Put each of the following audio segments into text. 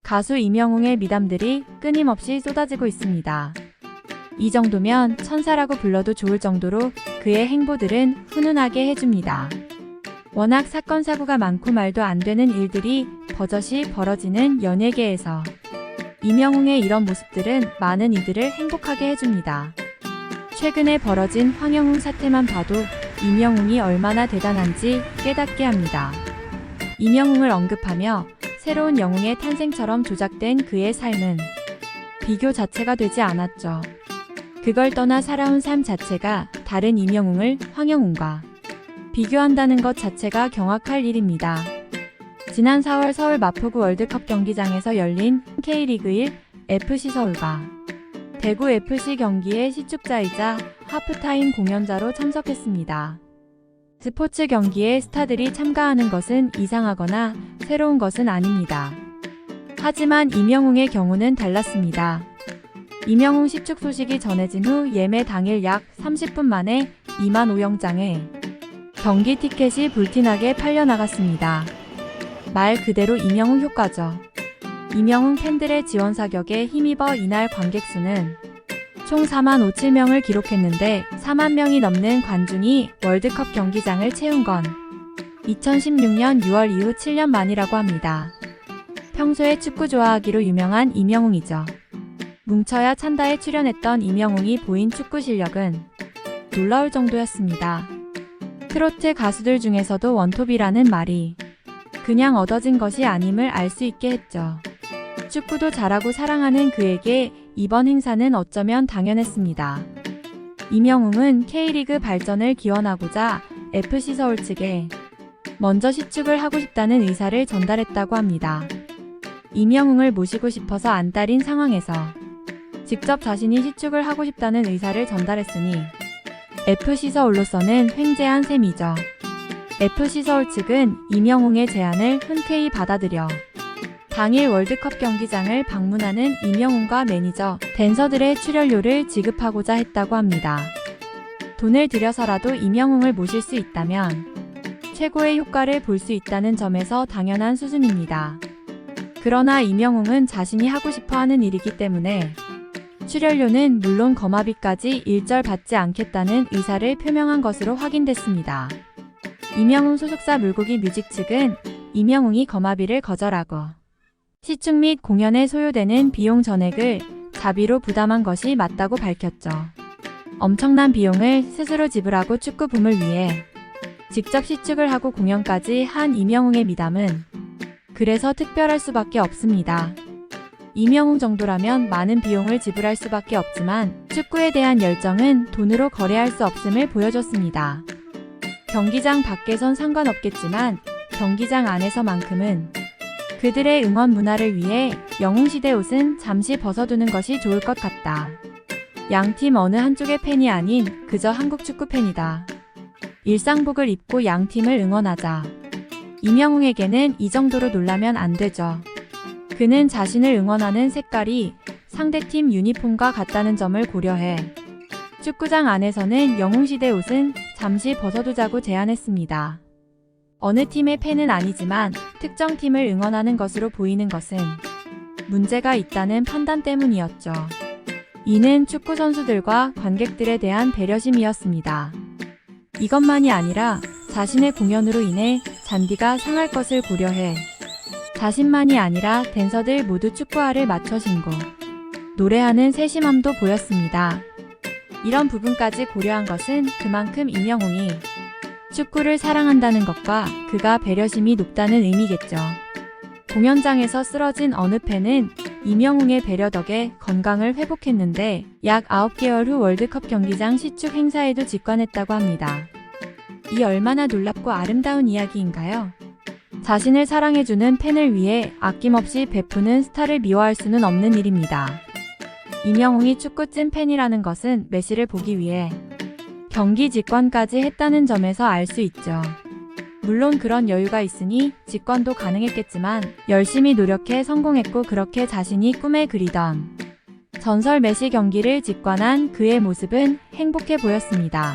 가수 임영웅의 미담들이 끊임없이 쏟아지고 있습니다. 이 정도면 천사라고 불러도 좋을 정도로 그의 행보들은 훈훈하게 해줍니다. 워낙 사건 사고가 많고 말도 안 되는 일들이 버젓이 벌어지는 연예계에서 임영웅의 이런 모습들은 많은 이들을 행복하게 해줍니다. 최근에 벌어진 황영웅 사태만 봐도 임영웅이 얼마나 대단한지 깨닫게 합니다. 임영웅을 언급하며 새로운 영웅의 탄생처럼 조작된 그의 삶은 비교 자체가 되지 않았죠. 그걸 떠나 살아온 삶 자체가 다른 임영웅을 황영웅과 비교한다는 것 자체가 경악할 일입니다. 지난 4월 서울 마포구 월드컵 경기장에서 열린 K리그 1 FC서울과 대구FC 경기의 시축자이자 하프타임 공연자로 참석했습니다. 스포츠 경기에 스타들이 참가하는 것은 이상하거나 새로운 것은 아닙니다. 하지만 임영웅의 경우는 달랐습니다. 임영웅 시축 소식이 전해진 후 예매 당일 약 30분 만에 2만 5영장의 경기 티켓이 불티나게 팔려나갔습니다. 말 그대로 임영웅 효과죠. 임영웅 팬들의 지원 사격에 힘입어 이날 관객 수는 총 4만 5,7명을 기록했는데 4만 명이 넘는 관중이 월드컵 경기장을 채운 건 2016년 6월 이후 7년 만이라고 합니다. 평소에 축구 좋아하기로 유명한 임영웅이죠. 뭉쳐야 찬다에 출연했던 임영웅이 보인 축구 실력은 놀라울 정도였습니다. 트로트 가수들 중에서도 원톱이라는 말이 그냥 얻어진 것이 아님을 알 수 있게 했죠. 축구도 잘하고 사랑하는 그에게 이번 행사는 어쩌면 당연했습니다. 임영웅은 K리그 발전을 기원하고자 FC서울 측에 먼저 시축을 하고 싶다는 의사를 전달했다고 합니다. 임영웅을 모시고 싶어서 안달인 상황에서 직접 자신이 시축을 하고 싶다는 의사를 전달했으니 FC서울로서는 횡재한 셈이죠. FC서울 측은 임영웅의 제안을 흔쾌히 받아들여 당일 월드컵 경기장을 방문하는 임영웅과 매니저, 댄서들의 출연료를 지급하고자 했다고 합니다. 돈을 들여서라도 임영웅을 모실 수 있다면 최고의 효과를 볼 수 있다는 점에서 당연한 수준입니다. 그러나 임영웅은 자신이 하고 싶어 하는 일이기 때문에 출연료는 물론 거마비까지 일절 받지 않겠다는 의사를 표명한 것으로 확인됐습니다. 임영웅 소속사 물고기 뮤직 측은 임영웅이 거마비를 거절하고 시축 및 공연에 소요되는 비용 전액을 자비로 부담한 것이 맞다고 밝혔죠. 엄청난 비용을 스스로 지불하고 축구붐을 위해 직접 시축을 하고 공연까지 한 임영웅의 미담은 그래서 특별할 수밖에 없습니다. 임영웅 정도라면 많은 비용을 지불할 수밖에 없지만 축구에 대한 열정은 돈으로 거래할 수 없음을 보여줬습니다. 경기장 밖에선 상관없겠지만 경기장 안에서만큼은 그들의 응원 문화를 위해 영웅시대 옷은 잠시 벗어두는 것이 좋을 것 같다. 양팀 어느 한쪽의 팬이 아닌 그저 한국 축구 팬이다. 일상복을 입고 양팀을 응원하자. 임영웅에게는 이 정도로 놀라면 안 되죠. 그는 자신을 응원하는 색깔이 상대팀 유니폼과 같다는 점을 고려해 축구장 안에서는 영웅시대 옷은 잠시 벗어두자고 제안했습니다. 어느 팀의 팬은 아니지만 특정 팀을 응원하는 것으로 보이는 것은 문제가 있다는 판단 때문이었죠. 이는 축구 선수들과 관객들에 대한 배려심이었습니다. 이것만이 아니라 자신의 공연으로 인해 잔디가 상할 것을 고려해 자신만이 아니라 댄서들 모두 축구화를 맞춰 신고 노래하는 세심함도 보였습니다. 이런 부분까지 고려한 것은 그만큼 임영웅이 축구를 사랑한다는 것과 그가 배려심이 높다는 의미겠죠. 공연장에서 쓰러진 어느 팬은 임영웅의 배려 덕에 건강을 회복했는데 약 9개월 후 월드컵 경기장 시축 행사에도 직관했다고 합니다. 이 얼마나 놀랍고 아름다운 이야기인가요? 자신을 사랑해주는 팬을 위해 아낌없이 베푸는 스타를 미워할 수는 없는 일입니다. 임영웅이 축구 찐 팬이라는 것은 메시를 보기 위해 경기 직관까지 했다는 점에서 알 수 있죠. 물론 그런 여유가 있으니 직관도 가능했겠지만 열심히 노력해 성공했고 그렇게 자신이 꿈에 그리던 전설 메시 경기를 직관한 그의 모습은 행복해 보였습니다.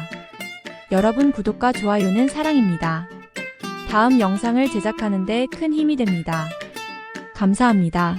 여러분 구독과 좋아요는 사랑입니다. 다음 영상을 제작하는 데 큰 힘이 됩니다. 감사합니다.